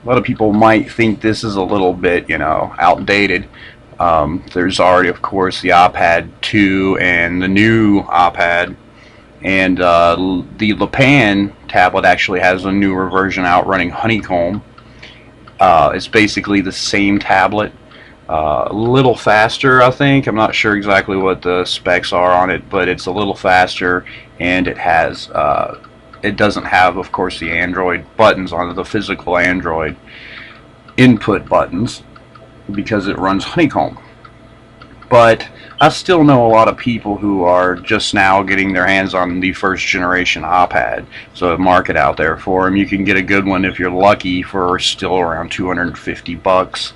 A lot of people might think this is a little bit, you know, outdated. There's already, of course, the iPad 2 and the new iPad, and the Pan tablet actually has a newer version out running Honeycomb. It's basically the same tablet, a little faster, I think. I'm not sure exactly what the specs are on it, but it's a little faster, and it has it doesn't have, of course, the Android buttons on it, the physical Android input buttons, because it runs Honeycomb. But I still know a lot of people who are just now getting their hands on the first generation iPad. So a market out there for them. You can get a good one if you're lucky for still around 250 bucks.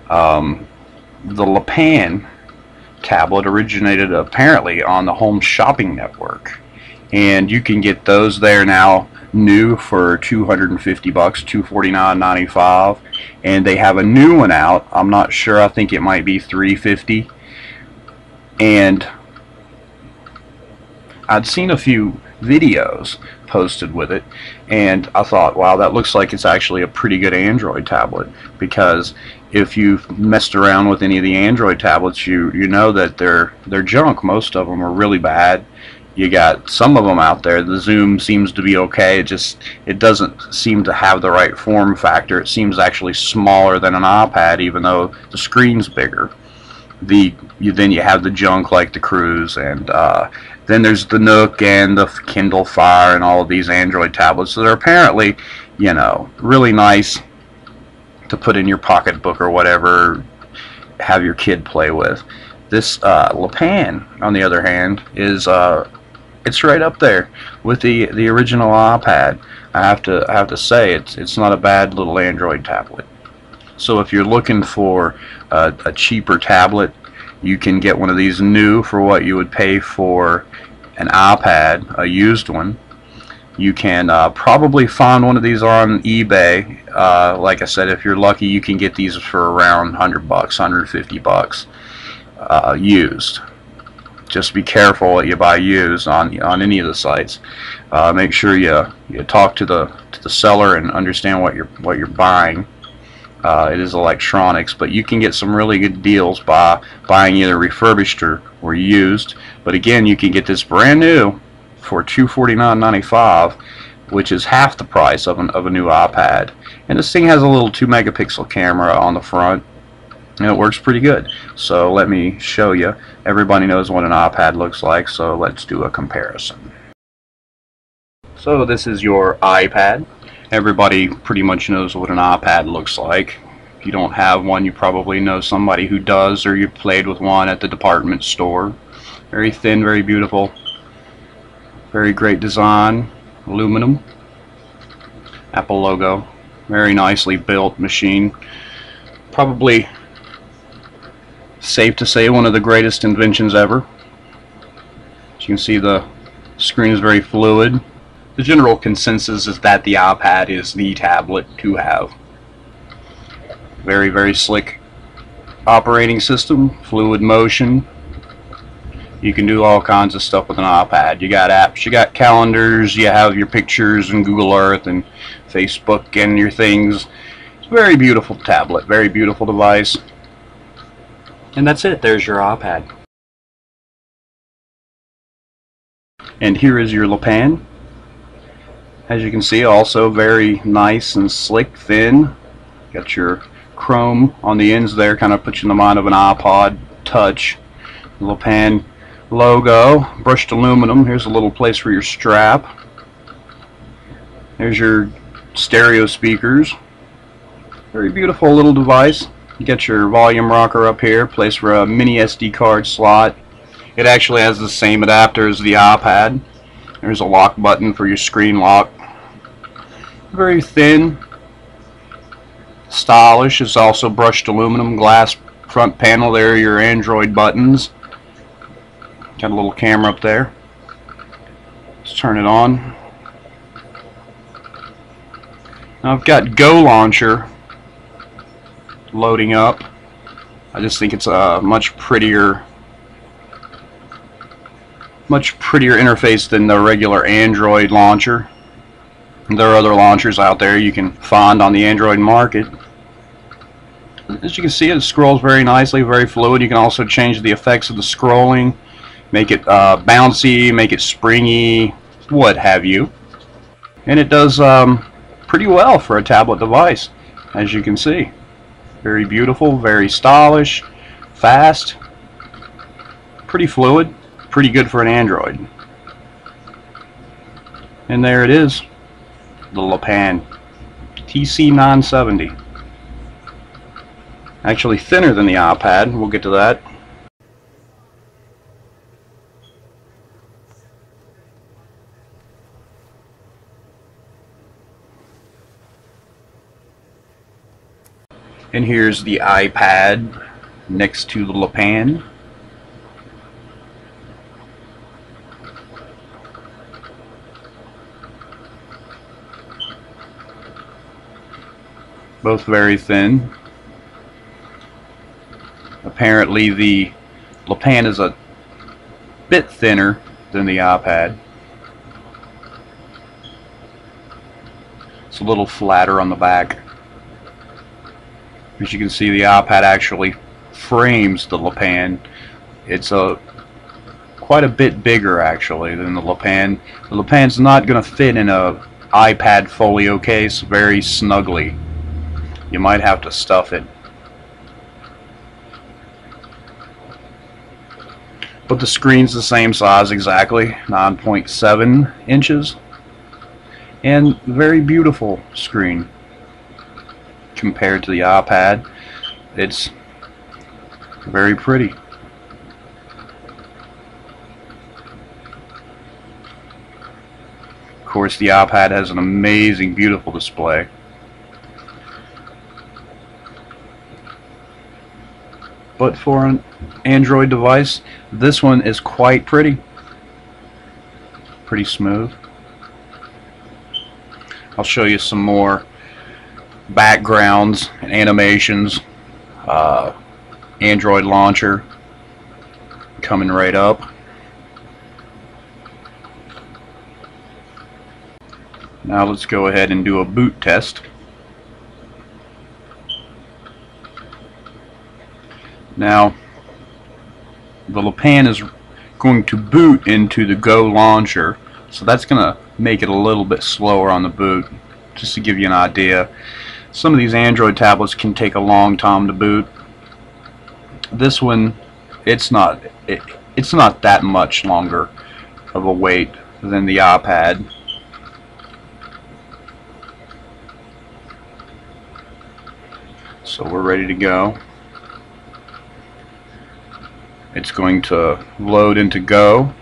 The Pan tablet originated apparently on the Home Shopping Network, and you can get those there now new for 250 bucks, $249.95, and they have a new one out. I'm not sure, I think it might be $350. And I'd seen a few videos posted with it, and I thought, wow, that looks like it's actually a pretty good Android tablet, because if you've messed around with any of the Android tablets, you know that they're junk. Most of them are really bad. You got some of them out there, the zoom seems to be okay, it doesn't seem to have the right form factor. It seems actually smaller than an iPad, even though the screen's bigger. Then you have the junk like the Cruise, and then there's the Nook and the Kindle Fire and all of these Android tablets that are apparently, you know, really nice to put in your pocketbook or whatever, have your kid play with. This Pan, on the other hand, is it's right up there with the original iPad. I have to say it's not a bad little Android tablet. So if you're looking for a cheaper tablet, you can get one of these new for what you would pay for an iPad, a used one. You can probably find one of these on eBay. Like I said, if you're lucky, you can get these for around 100 bucks, 150 bucks used. Just be careful what you buy used on any of the sites. Make sure you talk to the seller and understand what you're buying. It is electronics, but you can get some really good deals by buying either refurbished or used. But again, you can get this brand new for $249.95, which is half the price of a new iPad. And this thing has a little 2-megapixel camera on the front, and it works pretty good. So let me show you. Everybody knows what an iPad looks like, so let's do a comparison. So this is your iPad. Everybody pretty much knows what an iPad looks like. If you don't have one, you probably know somebody who does, or you've played with one at the department store. Very thin, very beautiful, very great design, aluminum, Apple logo, very nicely built machine. Probably safe to say one of the greatest inventions ever. As you can see, the screen is very fluid. The general consensus is that the iPad is the tablet to have. Very, very slick operating system, fluid motion. You can do all kinds of stuff with an iPad. You got apps, you got calendars, you have your pictures and Google Earth and Facebook and your things. It's a very beautiful tablet, very beautiful device. And that's it. There's your iPad. And here is your Pan. As you can see, also very nice and slick, thin. Got your chrome on the ends there, kind of puts you in the mind of an iPod Touch. The Pan logo, brushed aluminum. Here's a little place for your strap. There's your stereo speakers. Very beautiful little device. You got your volume rocker up here, place for a mini SD card slot. It actually has the same adapter as the iPad. There's a lock button for your screen lock. Very thin, stylish. It's also brushed aluminum glass front panel. There are your Android buttons. Got a little camera up there. Let's turn it on. Now I've got Go Launcher loading up. I just think it's a much prettier interface than the regular Android launcher. There are other launchers out there you can find on the Android market. As you can see, it scrolls very nicely, very fluid. You can also change the effects of the scrolling, make it bouncy, make it springy, what have you. And it does pretty well for a tablet device, as you can see. Very beautiful, very stylish, fast, pretty fluid, pretty good for an Android. And there it is, the Pan TC970. Actually thinner than the iPad, we'll get to that. And here's the iPad next to the Pan. Both very thin. Apparently the Pan is a bit thinner than the iPad. It's a little flatter on the back. As you can see, the iPad actually frames the Pan. It's quite a bit bigger actually than the Pan. The Pan's not going to fit in a iPad folio case very snugly. You might have to stuff it. But the screen's the same size exactly, 9.7 inches. And very beautiful screen compared to the iPad. It's very pretty. Of course, the iPad has an amazing, beautiful display. But for an Android device, this one is quite pretty. Pretty smooth. I'll show you some more backgrounds and animations. Android launcher coming right up. Now let's go ahead and do a boot test. Now the Pan is going to boot into the Go launcher, so that's going to make it a little bit slower on the boot. Just to give you an idea, some of these Android tablets can take a long time to boot. This one, it's not that much longer of a wait than the iPad. So we're ready to go. It's going to load into Go.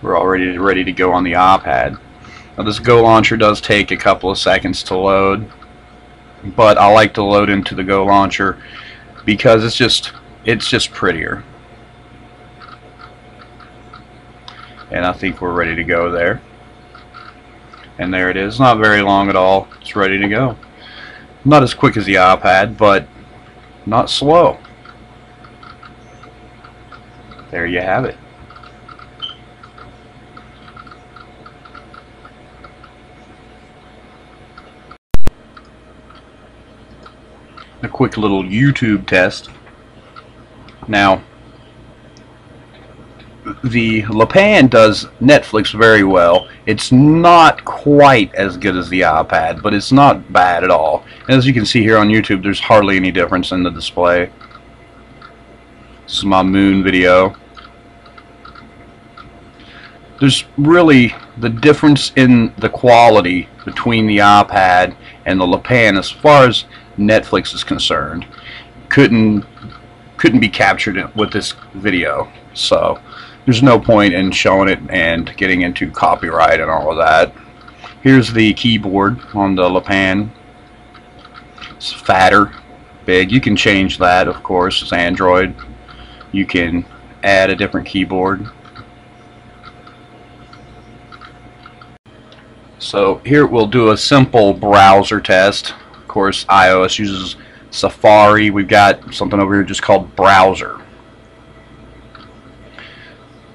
We're already ready to go on the iPad. Now this Go launcher does take a couple of seconds to load, but I like to load into the Go launcher because it's just prettier. And I think we're ready to go there. And there it is. Not very long at all. It's ready to go. Not as quick as the iPad, but not slow. There you have it. A quick little YouTube test. Now, the Pan does Netflix very well. It's not quite as good as the iPad, but it's not bad at all. And as you can see here on YouTube, there's hardly any difference in the display. This is my moon video. There's really the difference in the quality between the iPad and the Pan as far as Netflix is concerned. Couldn't be captured with this video. So there's no point in showing it and getting into copyright and all of that. Here's the keyboard on the Pan. It's fatter, big. You can change that, of course. It's Android. You can add a different keyboard. So here we'll do a simple browser test. Of course, iOS uses Safari. We've got something over here just called Browser.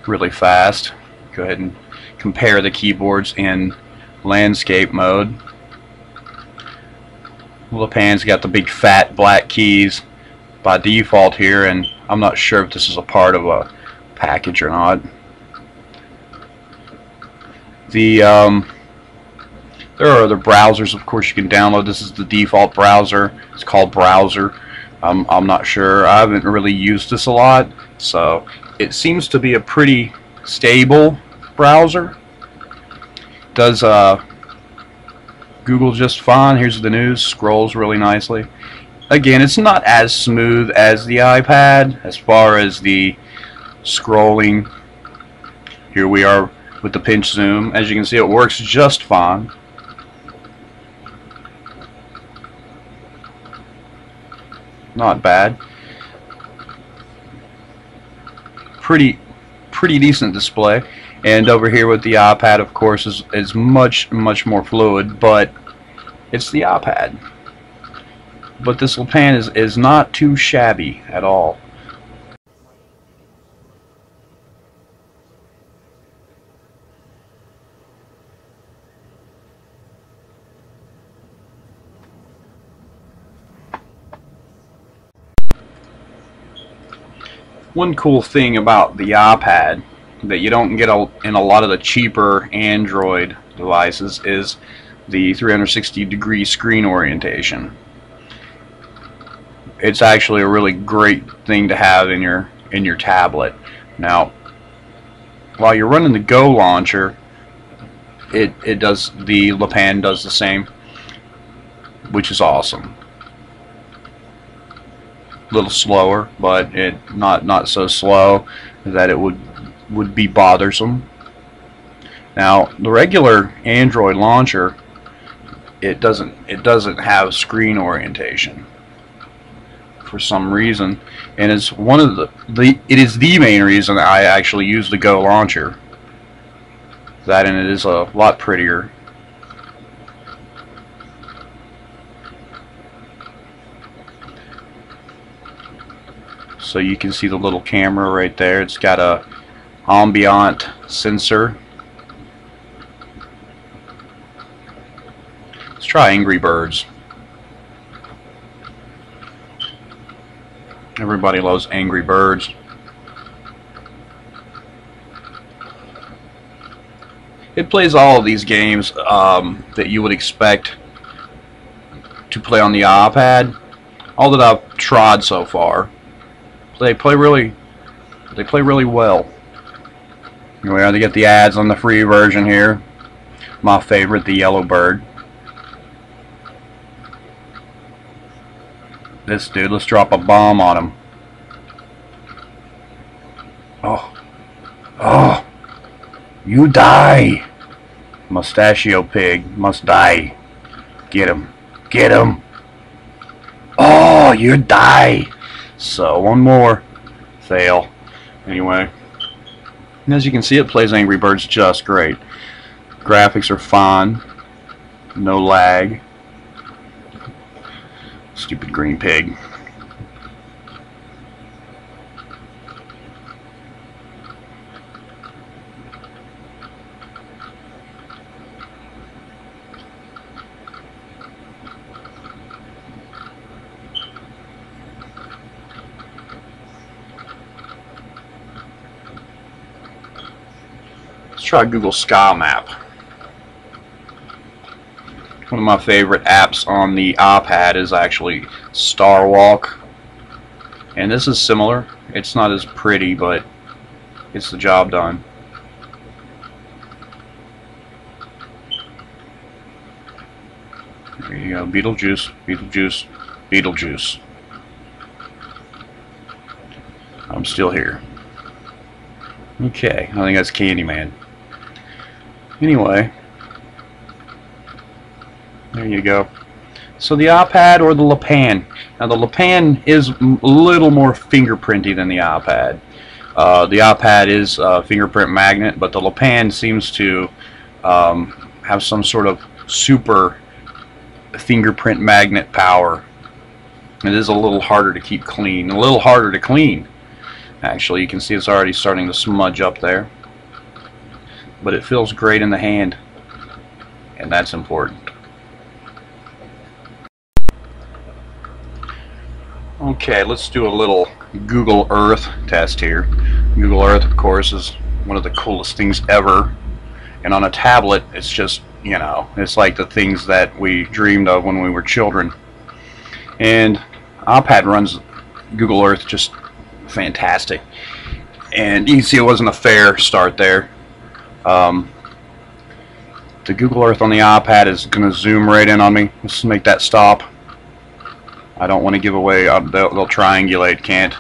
really fast. Go ahead and compare the keyboards in landscape mode. LePan's got the big fat black keys by default here, and I'm not sure if this is a part of a package or not. There are other browsers, of course, you can download. This is the default browser. It's called Browser. I'm not sure. I haven't really used this a lot, so it seems to be a pretty stable browser. Does Google just fine. Here's the news. Scrolls really nicely. Again, it's not as smooth as the iPad as far as the scrolling. Here we are with the pinch zoom. As you can see, it works just fine. Not bad. Pretty decent display. And over here with the iPad, of course, is much more fluid, but it's the iPad. But this LePan is not too shabby at all. One cool thing about the iPad that you don't get in a lot of the cheaper Android devices is the 360-degree screen orientation. It's actually a really great thing to have in your tablet. Now, while you're running the Go launcher, the LePan does the same, which is awesome. A little slower, but not so slow that it would be bothersome. Now, the regular Android launcher, it doesn't have screen orientation for some reason, and it's one of it is the main reason I actually use the Go launcher. That, and it is a lot prettier. So you can see the little camera right there. It's got a ambient sensor. Let's try Angry Birds. Everybody loves Angry Birds. It plays all of these games that you would expect to play on the iPad. All that I've tried so far. They play really well. Here we are. They get the ads on the free version here. My favorite, the yellow bird. This dude, let's drop a bomb on him. Oh, you die. Mustachio pig must die. Get him. Get him. Oh, you die. So, one more. Fail. Anyway. And as you can see, it plays Angry Birds just great. Graphics are fine. No lag. Stupid green pig. Let's try Google Sky Map. One of my favorite apps on the iPad is actually Star Walk, and this is similar. It's not as pretty, but it's the job done. There you go, Beetlejuice, Beetlejuice, Beetlejuice. I'm still here. Okay, I think that's Candyman. Anyway, there you go. So the iPad or the LePan. Now the LePan is a little more fingerprinty than the iPad. The iPad is a fingerprint magnet, but the LePan seems to have some sort of super fingerprint magnet power. It is a little harder to keep clean, a little harder to clean. Actually, you can see it's already starting to smudge up there, but it feels great in the hand, and that's important. Okay, let's do a little Google Earth test here. Google Earth, of course, is one of the coolest things ever, and on a tablet it's just, you know, it's like the things that we dreamed of when we were children. And iPad runs Google Earth just fantastic, and you can see it wasn't a fair start there. The Google Earth on the iPad is going to zoom right in on me. Let's make that stop. I don't want to give away, they'll triangulate, can't.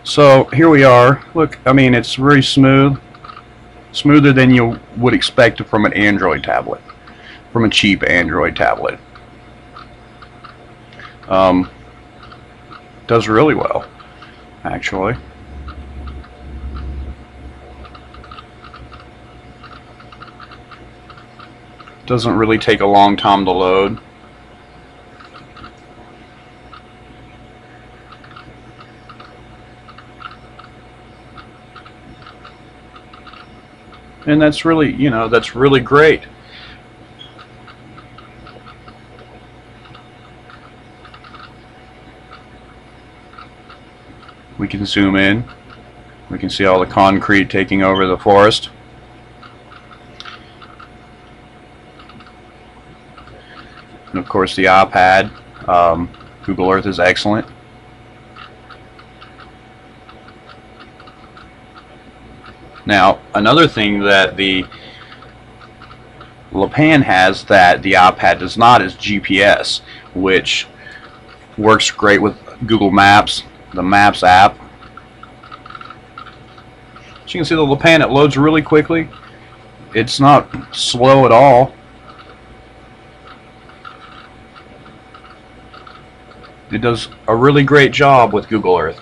So here we are. Look, I mean, it's very smooth, smoother than you would expect from an Android tablet, from a cheap Android tablet. Does really well, actually. Doesn't really take a long time to load. And that's really, you know, that's really great. We can zoom in. We can see all the concrete taking over the forest. And of course the iPad, Google Earth is excellent. Now, another thing that the Pan has that the iPad does not is GPS, which works great with Google Maps, the Maps app. As you can see, the Pan, it loads really quickly. It's not slow at all. It does a really great job with Google Earth.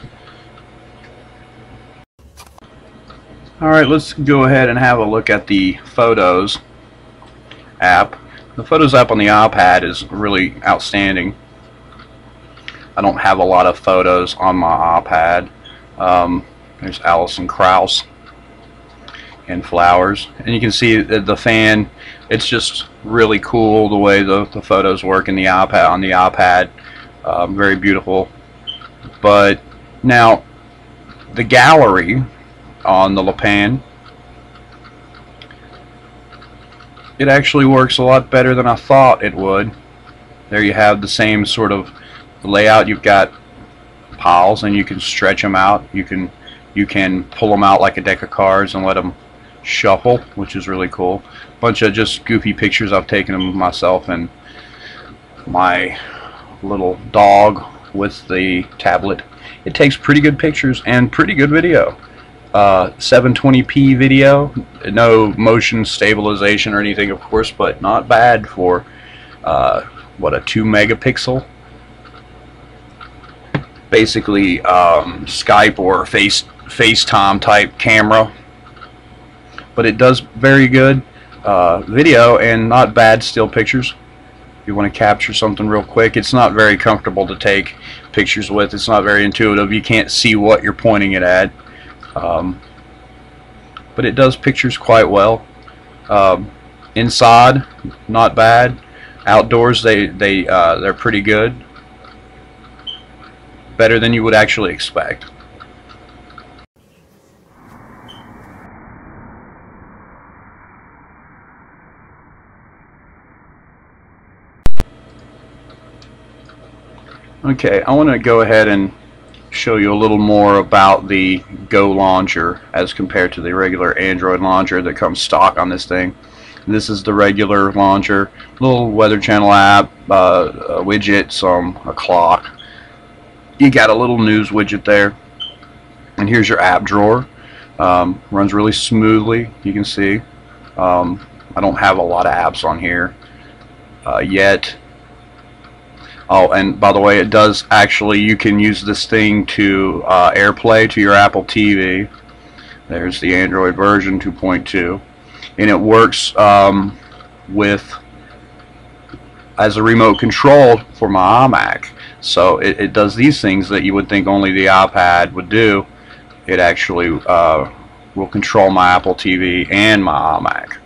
Alright, let's go ahead and have a look at the Photos app. The Photos app on the iPad is really outstanding. I don't have a lot of photos on my iPad. There's Alison Krauss and flowers. And you can see the fan, it's just really cool the way the photos work in the iPad, on the iPad. Very beautiful. But now, the gallery on the Pan, it actually works a lot better than I thought it would. There you have the same sort of layout. You've got piles and you can stretch them out. You can pull them out like a deck of cards and let them shuffle, which is really cool. Bunch of just goofy pictures I've taken of myself and my little dog with the tablet. It takes pretty good pictures and pretty good video. 720p video, no motion stabilization or anything, of course, but not bad for what, a 2 megapixel, basically Skype or FaceTime type camera. But it does very good video and not bad still pictures. If you want to capture something real quick, it's not very comfortable to take pictures with. It's not very intuitive. You can't see what you're pointing it at. But it does pictures quite well. Inside, not bad. Outdoors, they're pretty good. Better than you would actually expect. Okay, I want to go ahead and show you a little more about the Go launcher as compared to the regular Android launcher that comes stock on this thing. This is the regular launcher, little Weather Channel app, a widget, a clock. You got a little news widget there, and here's your app drawer. Runs really smoothly, you can see. I don't have a lot of apps on here yet. Oh, and by the way, it does actually, you can use this thing to AirPlay to your Apple TV. There's the Android version 2.2, and it works as a remote control for my iMac. So it does these things that you would think only the iPad would do. it actually will control my Apple TV and my iMac.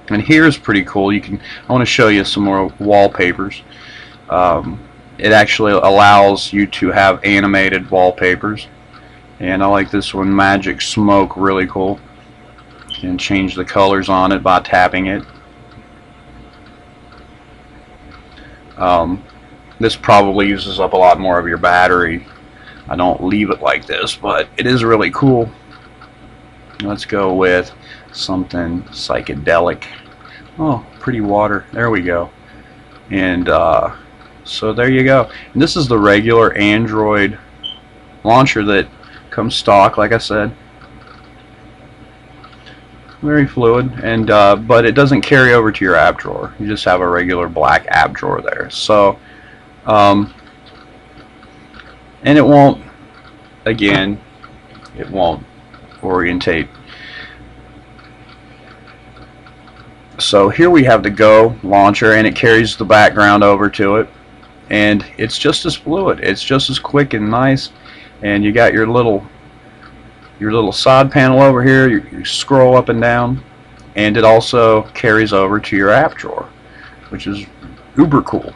And here's pretty cool. I want to show you some more wallpapers. It actually allows you to have animated wallpapers, and I like this one, Magic Smoke, really cool. You can change the colors on it by tapping it. This probably uses up a lot more of your battery. I don't leave it like this, but it is really cool. Let's go with something psychedelic. Oh, pretty water. There we go. And so there you go. And this is the regular Android launcher that comes stock, like I said. Very fluid, and but it doesn't carry over to your app drawer. You just have a regular black app drawer there. So, and it won't, again, it won't orientate. So here we have the Go launcher, and it carries the background over to it, and it's just as fluid. It's just as quick and nice. And you got your little side panel over here. You scroll up and down, and it also carries over to your app drawer, which is uber cool.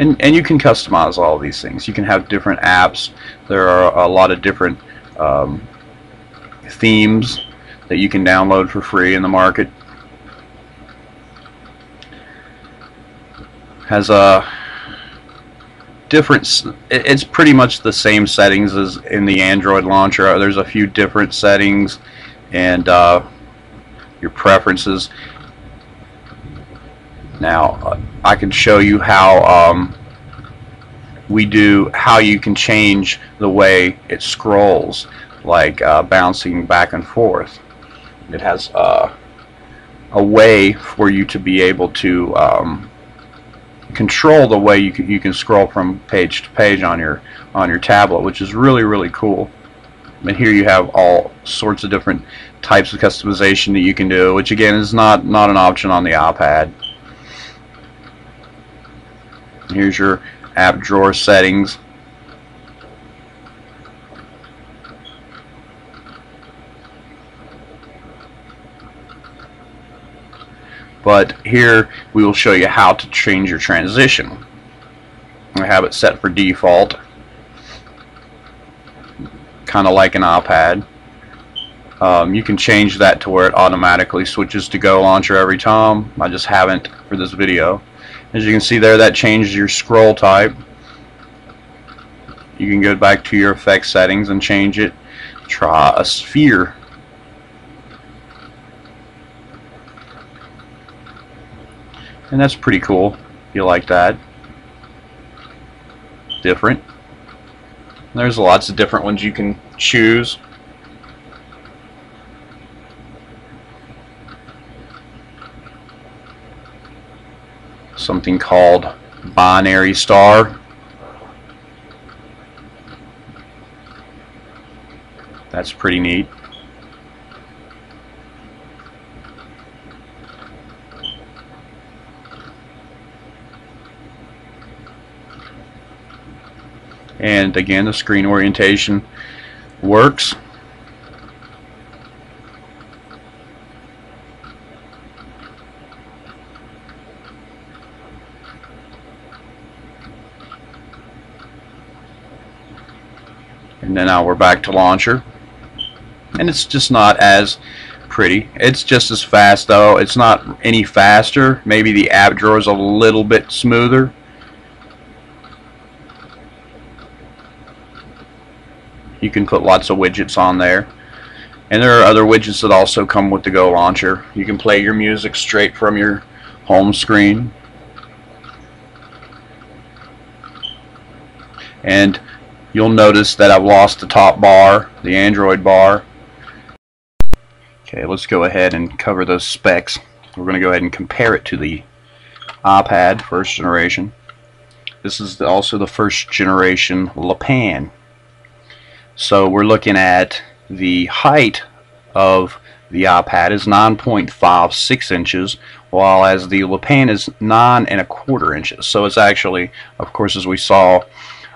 And you can customize all these things. You can have different apps. There are a lot of different themes that you can download for free in the market. Has a different, it's pretty much the same settings as in the Android launcher. There's a few different settings and your preferences. Now I can show you how how you can change the way it scrolls, like bouncing back and forth. It has a way for you to be able to control the way you can scroll from page to page on your tablet, which is really cool. And here you have all sorts of different types of customization that you can do, which again is not an option on the iPad. Here's your app drawer settings. But here we will show you how to change your transition. I have it set for default, kind of like an iPad. You can change that to where it automatically switches to Go Launcher every time. I just haven't for this video. As you can see there, that changes your scroll type. You can go back to your effects settings and change it. Try a sphere. And that's pretty cool. You like that? Different. There's lots of different ones you can choose. Something called binary star. That's pretty neat. And again, the screen orientation works. And then now we're back to launcher. And it's just not as pretty. It's just as fast though. It's not any faster. Maybe the app drawer is a little bit smoother. You can put lots of widgets on there. And there are other widgets that also come with the Go Launcher. You can play your music straight from your home screen. And you'll notice that I've lost the top bar, the Android bar. Okay, let's go ahead and cover those specs. We're going to go ahead and compare it to the iPad first generation. This is also the first generation Pan. So we're looking at the height of the iPad is 9.56 inches, while as the Pan is 9 1/4 inches. So it's actually, of course, as we saw,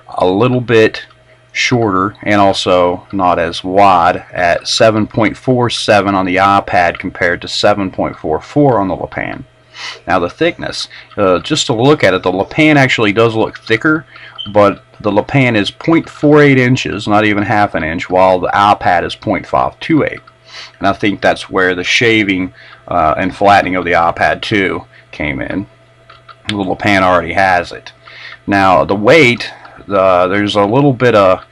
a little bit shorter and also not as wide at 7.47 on the iPad compared to 7.44 on the Le Pan. Now the thickness, just to look at it, the Le Pan actually does look thicker, but the Le Pan is 0.48 inches, not even half an inch, while the iPad is 0.528. And I think that's where the shaving and flattening of the iPad 2 came in. The Le Pan already has it. Now the weight, there's a little bit of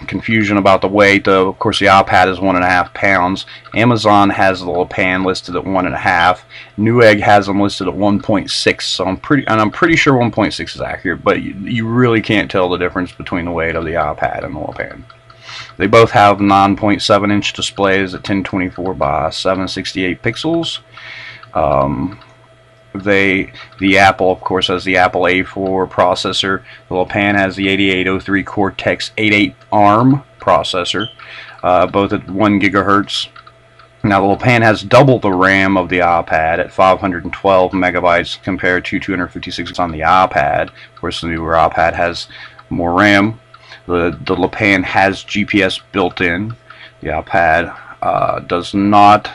confusion about the weight. Of course, the iPad is 1.5 pounds. Amazon has the Le Pan listed at 1.5. Newegg has them listed at 1.6. So I'm pretty sure 1.6 is accurate, but you really can't tell the difference between the weight of the iPad and the Le Pan. They both have 9.7-inch displays at 1024 by 768 pixels. The Apple, of course, has the Apple A4 processor. The Le Pan has the 8803 Cortex-A8 ARM processor, both at 1 gigahertz. Now the Le Pan has double the RAM of the iPad at 512 megabytes compared to 256 on the iPad. Of course, the newer iPad has more RAM. The Le Pan has GPS built in. The iPad does not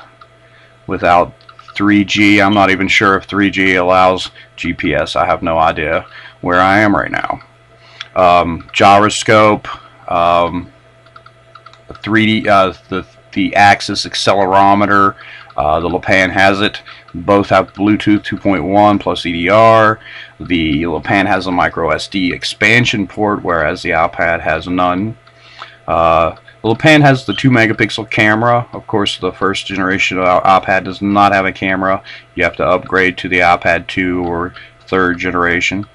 without 3G. I'm not even sure if 3G allows GPS. I have no idea where I am right now. Gyroscope, 3D, the axis accelerometer. The Le Pan has it. Both have Bluetooth 2.1 plus EDR. The Le Pan has a micro SD expansion port, whereas the iPad has none. The Le Pan has the 2-megapixel camera. Of course, the first generation of iPad does not have a camera. You have to upgrade to the iPad 2 or 3rd generation.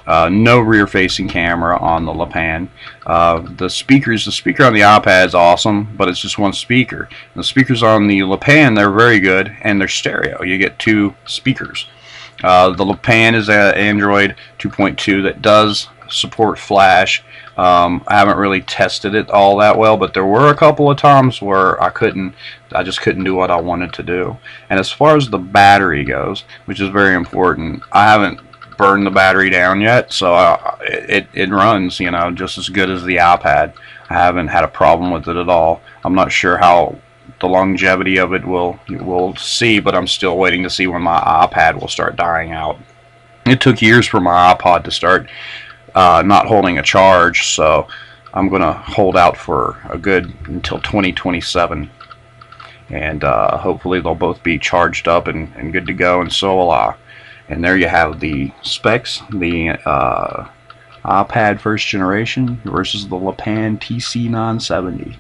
No rear-facing camera on the Le Pan. The speaker on the iPad is awesome, but it's just one speaker. The speakers on the Le Pan, they're very good, and they're stereo. You get 2 speakers. The Le Pan is an Android 2.2 that does support Flash. I haven't really tested it all that well, but there were a couple of times where I just couldn't do what I wanted to do. And as far as the battery goes, which is very important, I haven't burned the battery down yet, so it runs, you know, just as good as the iPad. I haven't had a problem with it at all. I'm not sure how the longevity of it we'll see, but I'm still waiting to see when my iPad will start dying out. It took years for my iPod to start not holding a charge, so I'm gonna hold out for a good until 2027, and hopefully they'll both be charged up and good to go, and so will I. And there you have the specs, the iPad first generation versus the Le Pan TC970.